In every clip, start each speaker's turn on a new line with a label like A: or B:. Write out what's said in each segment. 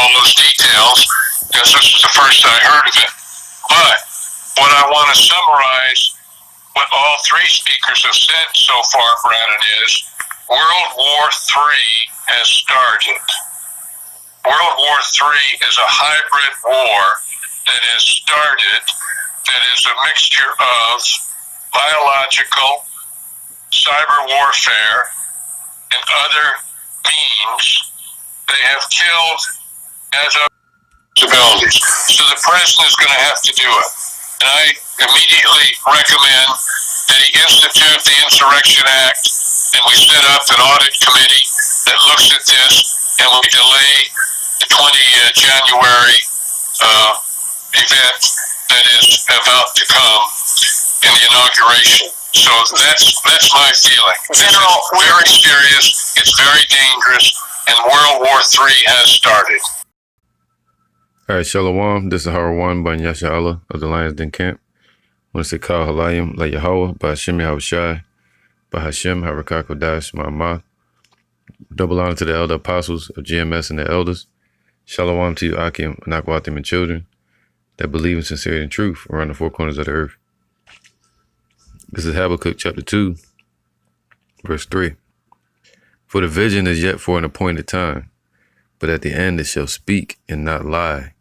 A: all those details because this is the first I heard of it. But what I want to summarize what all three speakers have said so far, Brandon, is World War III has started. World War III is a hybrid war that has started that is a mixture of biological, cyber warfare, and other means. They have killed as of civilians. So the president is going to have to do it. And I immediately recommend that he institute the Insurrection Act and we set up an audit committee that looks at this and we delay the 20 January event that is about to come in the inauguration. So that's my feeling. General, it's very serious, it's very dangerous, and World War III has started.
B: All right, Shalom. This is Harawan by Yasha Allah of the Lionz Den Camp. I want to say Kal Halayim La Yahweh by Hashem Yahushai by Hashem Harakak Kodash Ma'amah. Double honor to the elder apostles of GMS and the elders. Shalom to you, Akim, Anakwatim, and children that believe in sincerity and truth around the four corners of the earth. This is Habakkuk chapter 2, verse 3. For the vision is yet for an appointed time, but at the end it shall speak and not lie.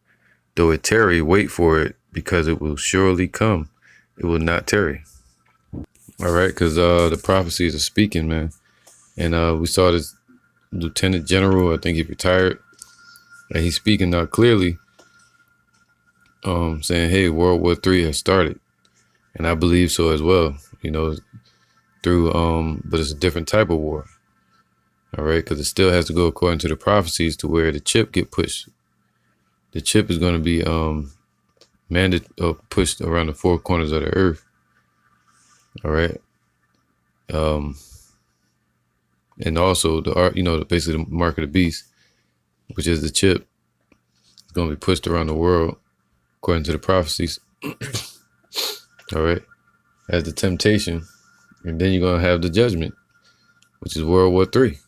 B: Though it tarry, wait for it, because it will surely come. It will not tarry. All right, because the prophecies are speaking, man. And we saw this Lieutenant General, I think he retired, and he's speaking clearly, saying, hey, World War III has started. And I believe so as well, you know, through, but it's a different type of war. All right, because it still has to go according to the prophecies to where the chip get pushed. The chip is going to be pushed around the four corners of the earth. All right. And also basically the mark of the beast, which is the chip, is going to be pushed around the world according to the prophecies. All right. As the temptation, and then you're going to have the judgment, which is World War III.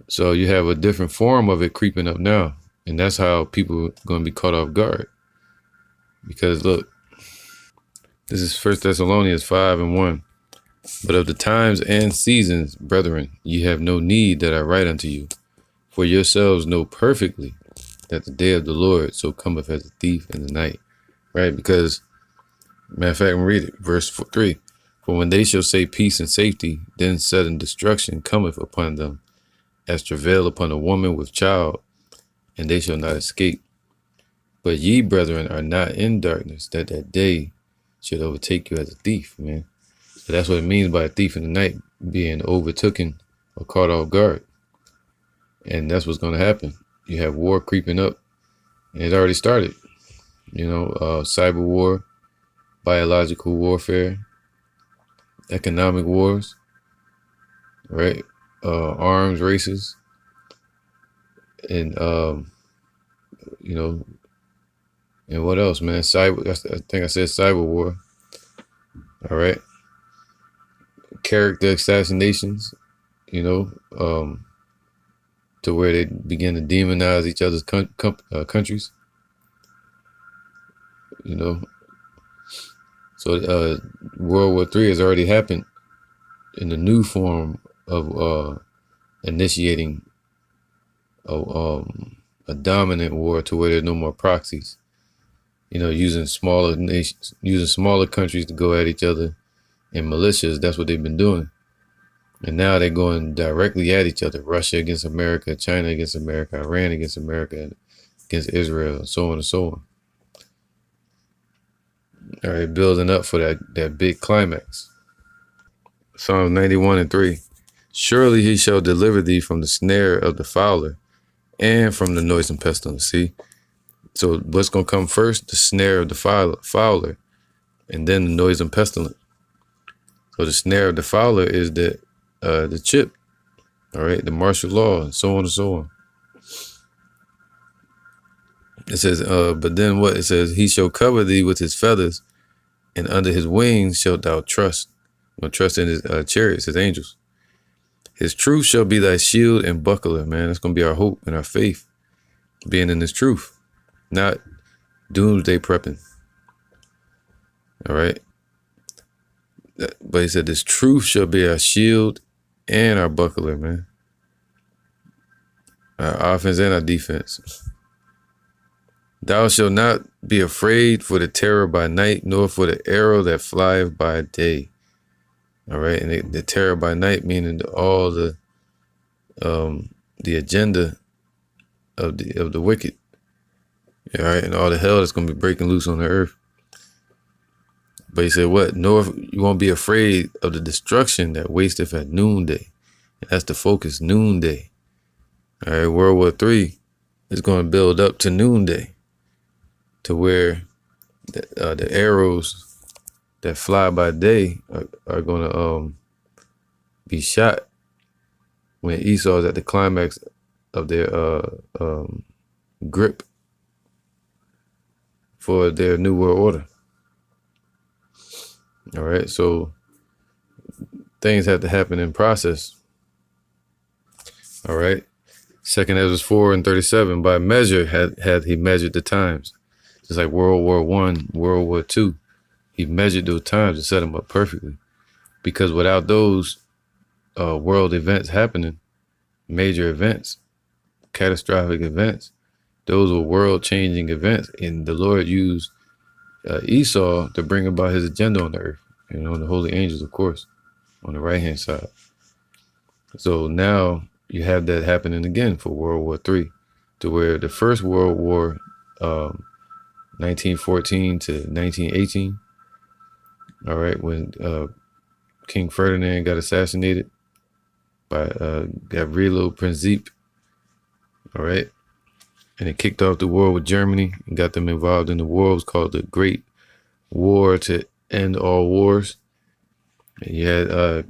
B: So you have a different form of it creeping up now. And that's how people are going to be caught off guard. Because look, this is 1 Thessalonians 5:1. But of the times and seasons, brethren, ye have no need that I write unto you. For yourselves know perfectly that the day of the Lord so cometh as a thief in the night. Right? Because, matter of fact, I'm read it. Verse 3. For when they shall say peace and safety, then sudden destruction cometh upon them, as travail upon a woman with child, and they shall not escape. But ye, brethren, are not in darkness, that that day should overtake you as a thief, man. So that's what it means by a thief in the night, being overtaken or caught off guard. And that's what's going to happen. You have war creeping up, and it's already started. You know, cyber war, biological warfare, economic wars, right? Arms races, and and what else, man? Cyber. I think I said cyber war. All right. Character assassinations. To where they begin to demonize each other's countries. So World War III has already happened in the new form of initiating a dominant war to where there's no more proxies. Using smaller nations, using smaller countries to go at each other, and militias. That's what they've been doing. And now they're going directly at each other. Russia against America, China against America, Iran against America, against Israel, and so on and so on. All right, building up for that big climax. Psalms 91:3. Surely he shall deliver thee from the snare of the fowler and from the noisome pestilence. See? So what's going to come first? The snare of the fowler, and then the noisome pestilence. So the snare of the fowler is the chip, all right, the martial law, and so on and so on. It says, but then what? It says, he shall cover thee with his feathers, and under his wings shalt thou trust. Trust in his chariots, his angels. His truth shall be thy shield and buckler, man. That's going to be our hope and our faith. being in this truth, not doomsday prepping. All right. But he said, this truth shall be our shield and our buckler, man. Our offense and our defense. Thou shalt not be afraid for the terror by night, nor for the arrow that flieth by day. All right. And the terror by night, meaning all the agenda of the wicked. All right. And all the hell that's going to be breaking loose on the earth. But he said, what? Nor you won't be afraid of the destruction that wasteth at noonday. And that's the focus, noonday. All right, World War III is going to build up to noonday, to where the arrows that fly by day are going to be shot when Esau is at the climax of their grip for their new world order. All right, so things have to happen in process. All right. 2nd Ezra 4:37, by measure had he measured the times. Just like World War I, World War II. He measured those times and set them up perfectly. Because without those world events happening, major events, catastrophic events, those were world-changing events. And the Lord used Esau to bring about his agenda on the earth. You know, the holy angels, of course, on the right-hand side. So now you have that happening again for World War III, to where the First World War, 1914 to 1918, all right, when King Ferdinand got assassinated by Gavrilo Princip, all right, and it kicked off the war with Germany and got them involved in the war. It was called the Great War to End All Wars. And you had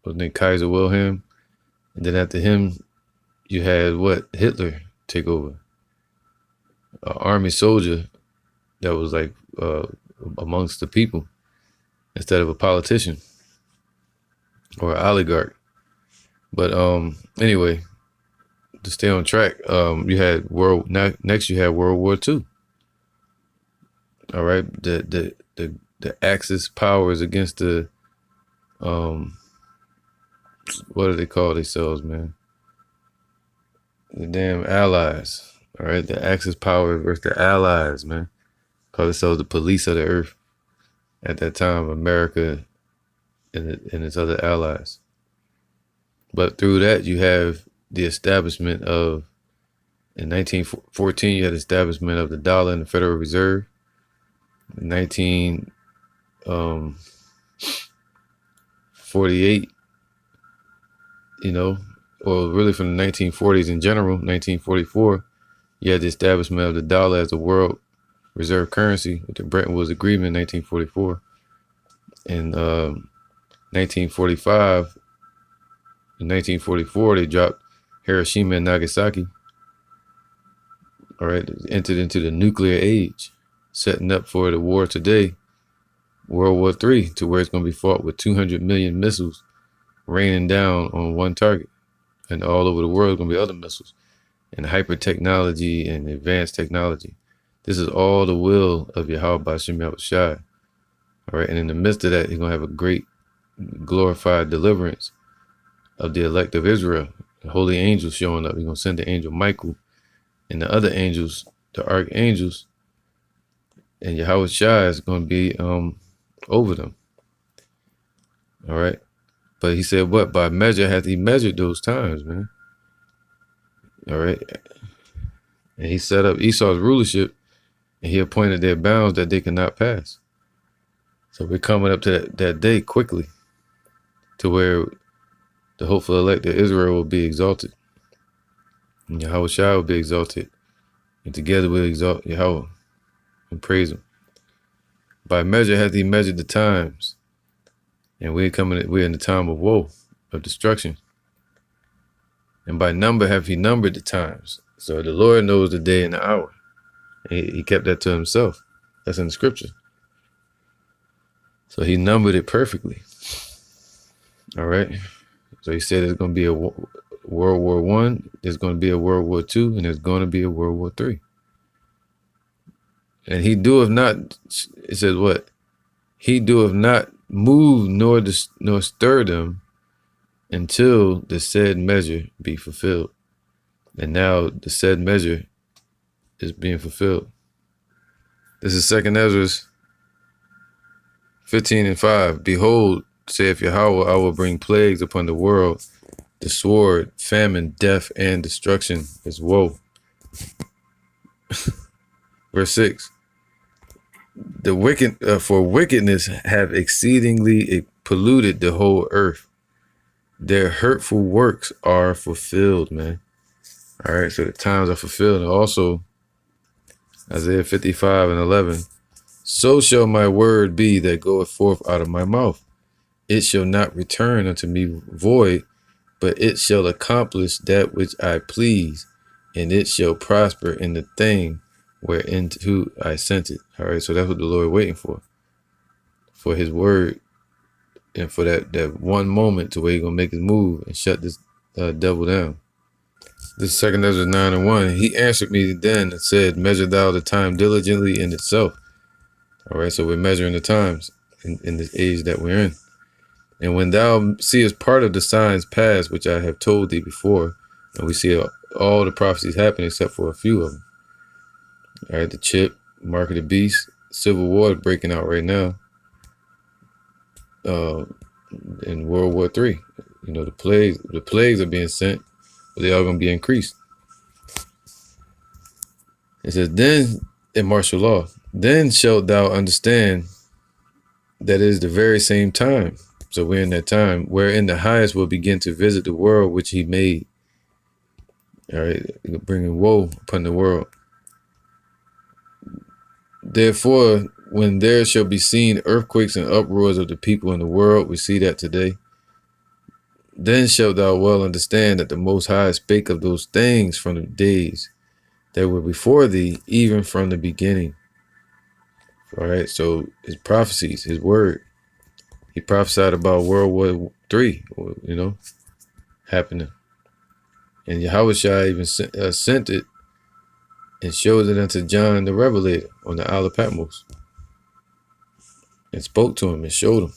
B: what's named Kaiser Wilhelm. And then after him, you had Hitler take over. An army soldier that was like amongst the people instead of a politician or an oligarch. But anyway, to stay on track, you had next you had World War II. All right, the Axis powers against the what do they call themselves, man? The damn Allies. All right, the Axis power versus the Allies, man. Call themselves the police of the earth. At that time, America and its other allies. But through that, you have the establishment of, in 1914, you had the establishment of the dollar and the Federal Reserve. In 1948, you know, or really from the 1940s in general, 1944, you had the establishment of the dollar as a world reserve currency with the Bretton Woods Agreement in 1944. In 1945, in 1944, they dropped Hiroshima and Nagasaki. All right, entered into the nuclear age, setting up for the war today, World War III, to where it's going to be fought with 200 million missiles raining down on one target. And all over the world, going to be other missiles and hyper technology and advanced technology. This is all the will of Yahweh B'Shem Yahushai. All right. And in the midst of that, he's going to have a great glorified deliverance of the elect of Israel. The holy angels showing up. He's going to send the angel Michael and the other angels, the archangels. And Yahushai is going to be over them. All right. But he said, what? By measure hath he measured those times, man. All right. And he set up Esau's rulership, and he appointed their bounds that they cannot pass. So we're coming up to that day quickly, to where the hopeful elect of Israel will be exalted. And Yahushua will be exalted. And together we'll exalt Yahweh and praise him. By measure hath he measured the times. And we're in the time of woe, of destruction. And by number have he numbered the times. So the Lord knows the day and the hour. And he kept that to himself. That's in the scripture. So he numbered it perfectly. All right. So he said it's going to be a World War One, there's going to be a World War Two, and there's going to be a World War Three. And he doeth not, it says what? He doeth not move nor stir them until the said measure be fulfilled. And now the said measure is being fulfilled. This is 2 Ezra 15:5. Behold, saith Yahweh, I will bring plagues upon the world, the sword, famine, death, and destruction is woe. Verse 6. The wicked, for wickedness have exceedingly polluted the whole earth. Their hurtful works are fulfilled, man. All right, so the times are fulfilled. And also, Isaiah 55:11. So shall my word be that goeth forth out of my mouth. It shall not return unto me void, but it shall accomplish that which I please, and it shall prosper in the thing whereinto I sent it. All right, so that's what the Lord is waiting for his word, and for that one moment to where he's gonna make his move and shut this devil down. This is 2 Ezra 9:1. He answered me then and said, measure thou the time diligently in itself. All right, so we're measuring the times in this age that we're in. And when thou seest part of the signs pass, which I have told thee before, and we see all the prophecies happen except for a few of them. All right, the chip, mark of the beast, civil war breaking out right now. In World War III, you know, the plagues are being sent, but they are going to be increased. It says, then in martial law, then shalt thou understand that it is the very same time. So we're in that time wherein the highest will begin to visit the world which he made. All right, bringing woe upon the world. Therefore, when there shall be seen earthquakes and uproars of the people in the world, we see that today, then shalt thou well understand that the Most High spake of those things from the days that were before thee, even from the beginning. All right, so his prophecies, his word, he prophesied about World War III, you know, happening. And Yahushua even sent it and showed it unto John the Revelator on the Isle of Patmos, and spoke to him and showed him.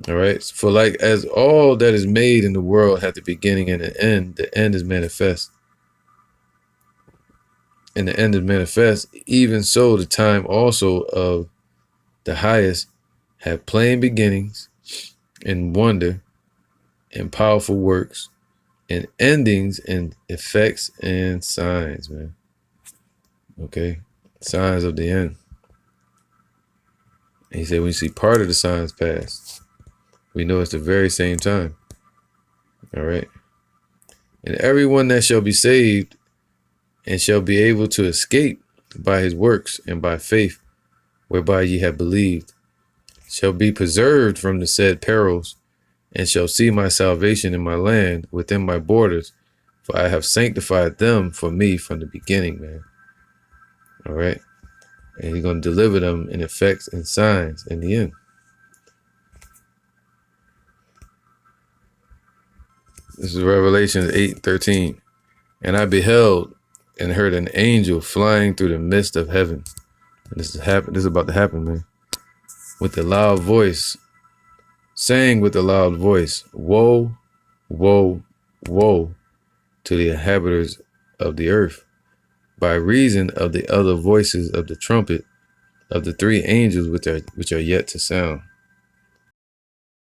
B: All right, for like as all that is made in the world hath the beginning and the end is manifest. And the end is manifest, even so the time also of the highest have plain beginnings and wonder and powerful works and endings and effects and signs, man. Okay, signs of the end. And he said, when you see part of the signs pass, we know it's the very same time. All right. And everyone that shall be saved and shall be able to escape by his works and by faith, whereby ye have believed, shall be preserved from the said perils, and shall see my salvation in my land within my borders, for I have sanctified them for me from the beginning, man. All right. And he's going to deliver them in effects and signs in the end. This is Revelation 8:13. And I beheld and heard an angel flying through the midst of heaven. And this is about to happen, man. With a loud voice, saying with a loud voice, woe, woe, woe to the inhabitants of the earth, by reason of the other voices of the trumpet of the three angels which are yet to sound.